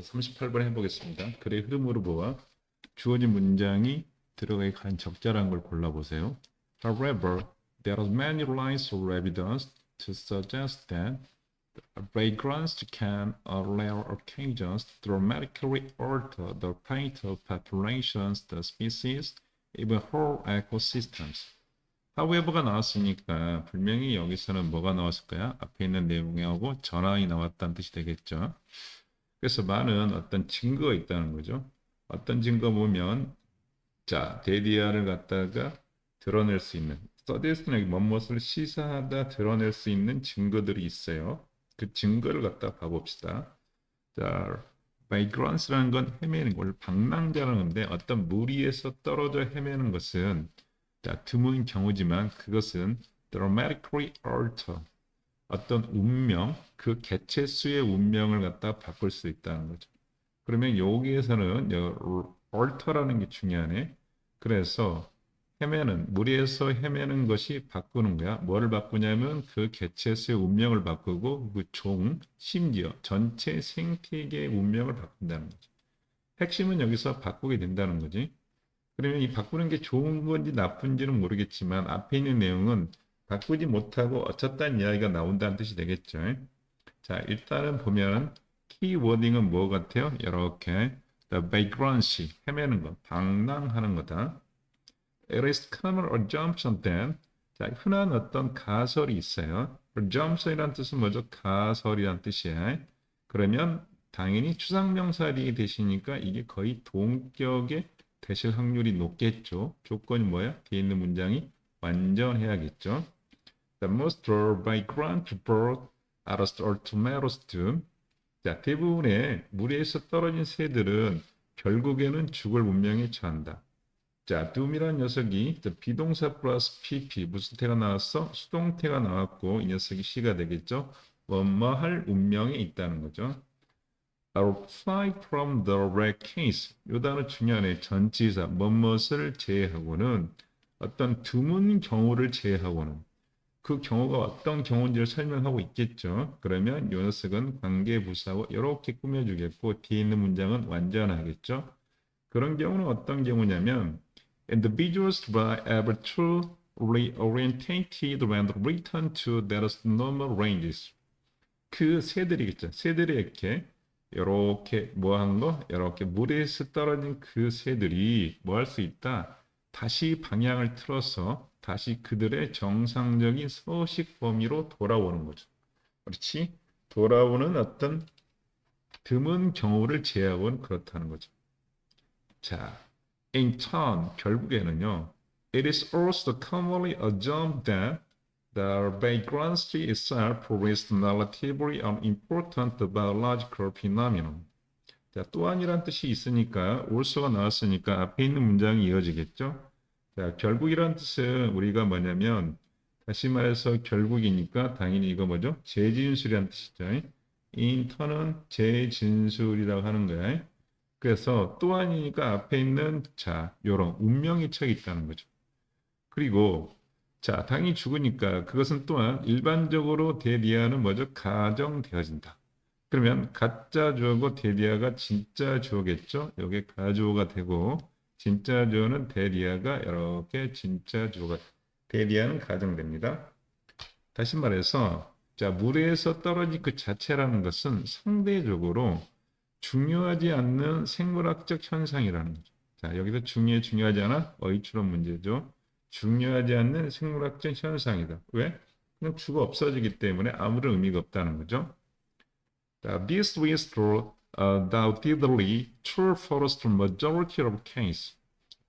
38번 해보겠습니다. 글의 흐름으로 보아 주어진 문장이 들어가기 가장 적절한 걸 골라보세요. However, there are many lines of evidence to suggest that vagrants can, on rare occasions, dramatically alter the fate of populations, the species, even whole ecosystems. However가 나왔으니까 분명히 여기서는 뭐가 나왔을 거야? 앞에 있는 내용하고 전환이 나왔다는 뜻이 되겠죠. 그래서 많은 어떤 증거가 있다는 거죠. 어떤 증거 보면 자 데디아를 갖다가 드러낼 수 있는 서디스는 뭐뭇을 시사하다 드러낼 수 있는 증거들이 있어요. 그 증거를 갖다 봐봅시다. 자, 바이그런스라는 건 헤매는 걸 방랑자라는 건데 어떤 무리에서 떨어져 헤매는 것은 자, 드문 경우지만 그것은 dramatically alter 어떤 운명, 그 개체수의 운명을 갖다 바꿀 수 있다는 거죠. 그러면 여기에서는 alter라는 게 중요하네. 그래서 헤매는 무리에서 헤매는 것이 바꾸는 거야. 뭐를 바꾸냐면 그 개체수의 운명을 바꾸고 그 종, 심지어 전체 생태계의 운명을 바꾼다는 거죠. 핵심은 여기서 바꾸게 된다는 거지. 그러면 이 바꾸는 게 좋은 건지 나쁜지는 모르겠지만 앞에 있는 내용은 바꾸지 못하고 어쩌다는 이야기가 나온다는 뜻이 되겠죠. 자, 일단은 보면 키워딩은 뭐 같아요? 이렇게 the vagrancy, 헤매는 것, 방랑하는 거다. It is common assumption that 자, 흔한 어떤 가설이 있어요. assumption이란 뜻은 뭐죠? 가설이란 뜻이에요. 그러면 당연히 추상명사리 되시니까 이게 거의 동격의 되실 확률이 높겠죠. 조건이 뭐야? 뒤에 있는 문장이 완전해야겠죠. The most by grant bird are tomatoes too. 자, 대부분의 물에서 떨어진 새들은 결국에는 죽을 운명에 처한다. 자, doom이라는 녀석이 비동사 플러스 pp 무슨 태가 나왔어? 수동태가 나왔고 이 녀석이 시가 되겠죠. 뭐뭐 할 운명에 있다는 거죠. Aside from the rare case, 이 단어 중요하네. 전치사 뭐뭇을 제외하고는 어떤 드문 경우를 제외하고는 그 경우가 어떤 경우인지를 설명하고 있겠죠. 그러면 이 녀석은 관계부사고 이렇게 꾸며주겠고 뒤에 있는 문장은 완전하겠죠. 그런 경우는 어떤 경우냐면 individuals were able to reorientated when return to their normal ranges. 그 새들이겠죠. 새들이 이렇게 뭐 한 거? 이렇게 물에서 떨어진 그 새들이 뭐 할 수 있다? 다시 방향을 틀어서 다시 그들의 정상적인 서식 범위로 돌아오는 거죠. 그렇지? 돌아오는 어떤 드문 경우를 제외하고는 그렇다는 거죠. 자, in turn, 결국에는요. It is also commonly assumed that the vagrancy itself is relatively unimportant biological phenomenon. 자, 또한이란 뜻이 있으니까 also가 나왔으니까 앞에 있는 문장이 이어지겠죠. 자, 결국이란 뜻은 우리가 뭐냐면 다시 말해서 결국이니까 당연히 이거 뭐죠? 재진술이란 뜻이죠. in turn은 재진술이라고 하는 거야. 그래서 또한이니까 앞에 있는 자, 요런 운명이 쳐 있다는 거죠. 그리고 자, 당이 죽으니까 그것은 또한 일반적으로 대리아는 뭐죠? 가정되어진다. 그러면 가짜 주어고 대리아가 진짜 주어겠죠? 여기 가주어가 되고 진짜 주어는 대리아가 이렇게 진짜 주어가 대리아는 가정됩니다. 다시 말해서 자, 물에서 떨어진 그 자체라는 것은 상대적으로 중요하지 않는 생물학적 현상이라는 거죠. 자, 여기서 중요하지 않아? 어휘추론 문제죠. 중요하지 않는 생물학적 현상이다. 왜? 그냥 죽어 없어지기 때문에 아무런 의미가 없다는 거죠. 자, this is true, undoubtedly true for the majority of cases.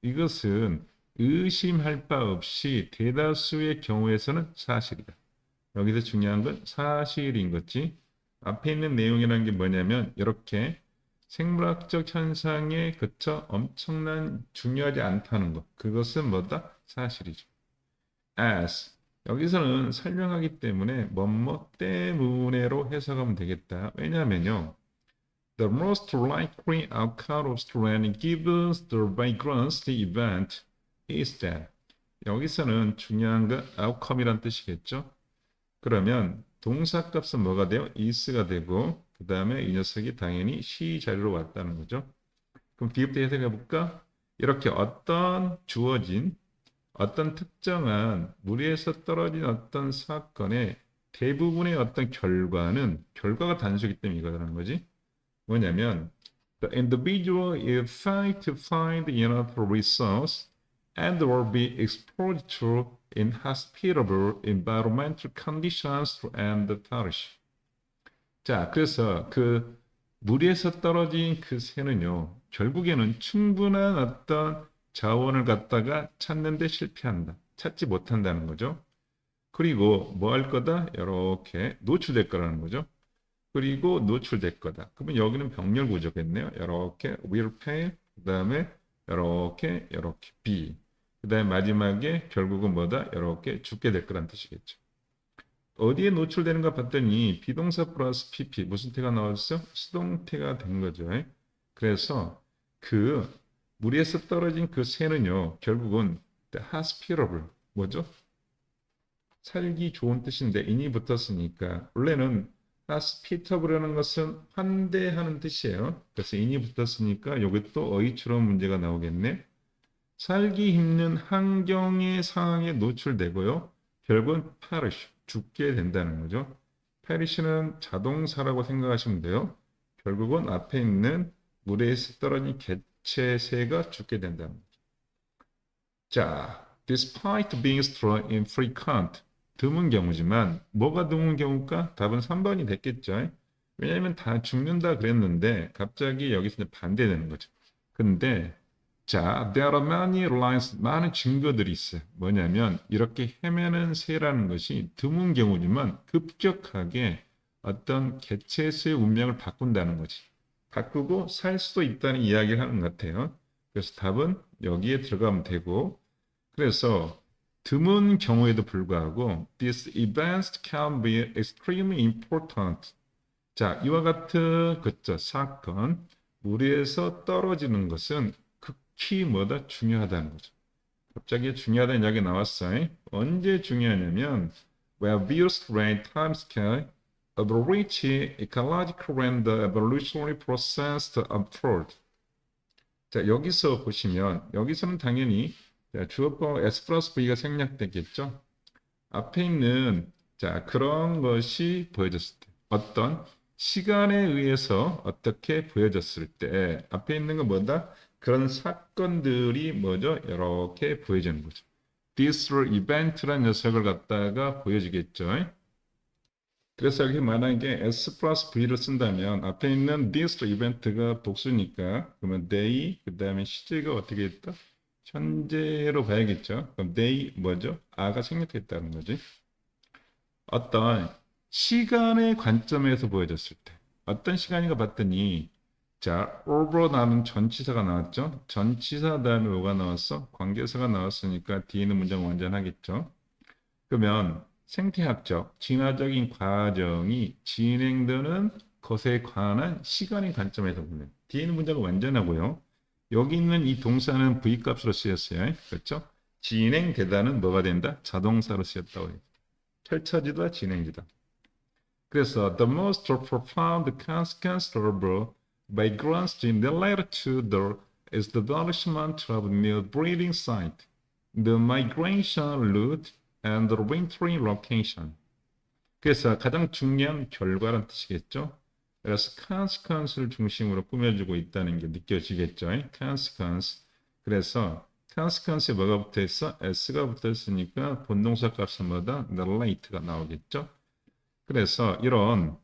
이것은 의심할 바 없이 대다수의 경우에서는 사실이다. 여기서 중요한 건 사실인 거지. 앞에 있는 내용이라는 게 뭐냐면 이렇게 생물학적 현상에 그쳐 엄청난 중요하지 않다는 것. 그것은 뭐다? 사실이죠. As 여기서는 설명하기 때문에 뭐뭐 때문에로 해석하면 되겠다. 왜냐하면요. The most likely outcome of strain given the vagrancy event is that 여기서는 중요한 건 outcome이란 뜻이겠죠. 그러면 동사값은 뭐가 돼요? is가 되고 그 다음에 이 녀석이 당연히 she 자리로 왔다는 거죠. 그럼 뒤부터 해석해 볼까? 이렇게 어떤 주어진 어떤 특정한 무리에서 떨어진 어떤 사건의 대부분의 어떤 결과가 단수이기 때문에 이거라는 거지. 뭐냐면 the individual is trying to find enough resource and will be exposed to inhospitable environmental conditions and perish. 자, 그래서 그 무리에서 떨어진 그 새는요, 결국에는 충분한 어떤 자원을 갖다가 찾는데 실패한다. 찾지 못한다는 거죠. 그리고 뭐 할 거다? 이렇게 노출될 거라는 거죠. 그리고 노출될 거다. 그러면 여기는 병렬 구조겠네요. 이렇게 will fail, 그 다음에 이렇게 B. 그 다음에 마지막에 결국은 뭐다? 이렇게 죽게 될 거란 뜻이겠죠. 어디에 노출되는가 봤더니 비동사 플러스 PP 무슨 태가 나왔어? 수동태가 된 거죠. 그래서 그 무리에서 떨어진 그 새는요, 결국은 hospitable 뭐죠? 살기 좋은 뜻인데 인이 붙었으니까 원래는 hospitable이라는 것은 환대하는 뜻이에요. 그래서 인이 붙었으니까 이것도 어휘처럼 문제가 나오겠네. 살기 힘든 환경의 상황에 노출되고요. 결국은 perish, 죽게 된다는 거죠. perish는 자동사라고 생각하시면 돼요. 결국은 앞에 있는 물에서 떨어진 개체새가 죽게 된다는 거죠. 자, despite being strong in frequent, 드문 경우지만 뭐가 드문 경우일까? 답은 3번이 됐겠죠. 왜냐하면 다 죽는다 그랬는데 갑자기 여기서 반대되는 거죠. 근데 자, there are many lines, 많은 증거들이 있어요. 뭐냐면 이렇게 헤매는 새라는 것이 드문 경우지만 급격하게 어떤 개체수의 운명을 바꾼다는 거지. 바꾸고 살 수도 있다는 이야기를 하는 것 같아요. 그래서 답은 여기에 들어가면 되고, 그래서 드문 경우에도 불구하고 these events can be extremely important. 자, 이와 같은 그죠 사건, 무리에서 떨어지는 것은 극히 뭐다 중요하다는 거죠. 갑자기 중요하다는 이야기 나왔어요. 언제 중요하냐면 where views range timescale of which ecological and evolutionary process unfold. 자, 여기서 보시면 여기서는 당연히 주어법 S 플러스 V가 생략되겠죠. 앞에 있는 자 그런 것이 보여졌을 때 어떤 시간에 의해서 어떻게 보여졌을 때 앞에 있는 건 뭐다? 그런 사건들이 뭐죠? 이렇게 보여지는 거죠. This event라는 녀석을 갖다가 보여주겠죠. 그래서 여기 말하는 게 S 플러스 V를 쓴다면 앞에 있는 this event가 복수니까 그러면 they 그 다음에 시제가 어떻게 했다? 현재로 봐야겠죠. 그럼 they 뭐죠? 아가 생략했다는 거지. 어떤 시간의 관점에서 보여졌을 때 어떤 시간인가 봤더니 자, over라는 전치사가 나왔죠. 전치사 다음에 뭐가 나왔어? 관계사가 나왔으니까 뒤에 있는 문장 완전하겠죠. 그러면 생태학적, 진화적인 과정이 진행되는 것에 관한 시간의 관점에서 보면 뒤에 있는 문장은 완전하고요. 여기 있는 이 동사는 V값으로 쓰였어요. 그렇죠? 진행되다는 뭐가 된다? 자동사로 쓰였다고 해요. 펼쳐지다, 진행되다. 그래서 the most profound consequence of migrants related to the establishment of new breeding site, the migration route, and the wintering location. 그래서 가장 중요한 결과란 뜻이겠죠. 그래서 consequence를 중심으로 꾸며주고 있다는 게 느껴지겠죠. consequence. 그래서 consequence에 뭐가 붙어 있어? s가 붙어 있으니까 본동사 값은 뭐다? relate가 나오겠죠. 그래서 이런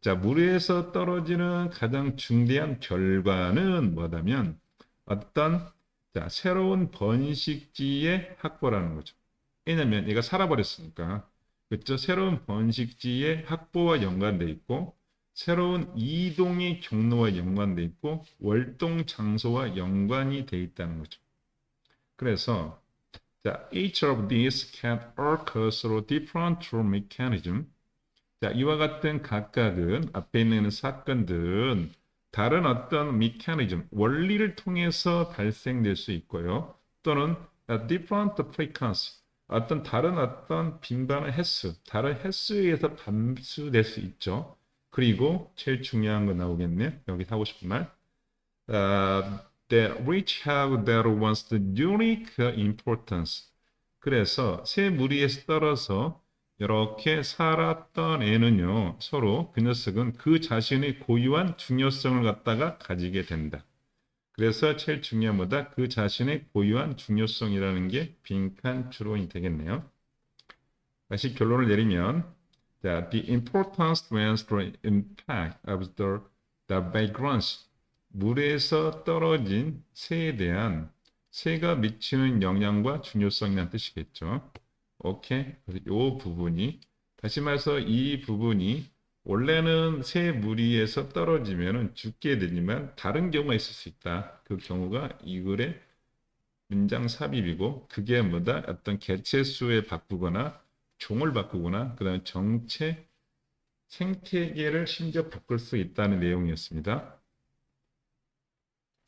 자 물에서 떨어지는 가장 중대한 결과는 뭐다면 어떤 자 새로운 번식지의 확보라는 거죠. 왜냐면 얘가 살아버렸으니까 그렇죠. 새로운 번식지의 확보와 연관돼 있고 새로운 이동의 경로와 연관돼 있고 월동 장소와 연관이 돼 있다는 거죠. 그래서 자, each of these can occur through different mechanism. 자, 이와 같은 각각은 앞에 있는 사건들은 다른 어떤 mechanism, 원리를 통해서 발생될 수 있고요. 또는 different frequency, 다른 어떤 빈번한 횟수, 다른 횟수에 의해서 감수될 수 있죠. 그리고 제일 중요한 거 나오겠네. 여기 하고 싶은 말. That which have their one's unique importance. 그래서 새 무리에서 떨어서 이렇게 살았던 애는요, 서로 그 녀석은 그 자신의 고유한 중요성을 갖다가 가지게 된다. 그래서 제일 중요한 보다 그 자신의 고유한 중요성이라는 게 빈칸 주어이 되겠네요. 다시 결론을 내리면 that the importance and the impact of the backgrounds 물에서 떨어진 새에 대한 새가 미치는 영향과 중요성이라는 뜻이겠죠. 오케이. 그래서 이 부분이 다시 말해서 이 부분이 원래는 새 무리에서 떨어지면 죽게 되지만 다른 경우가 있을 수 있다. 그 경우가 이 글의 문장 삽입이고 그게 뭐다? 어떤 개체 수에 바꾸거나 종을 바꾸거나 그다음에 정체 생태계를 심지어 바꿀 수 있다는 내용이었습니다.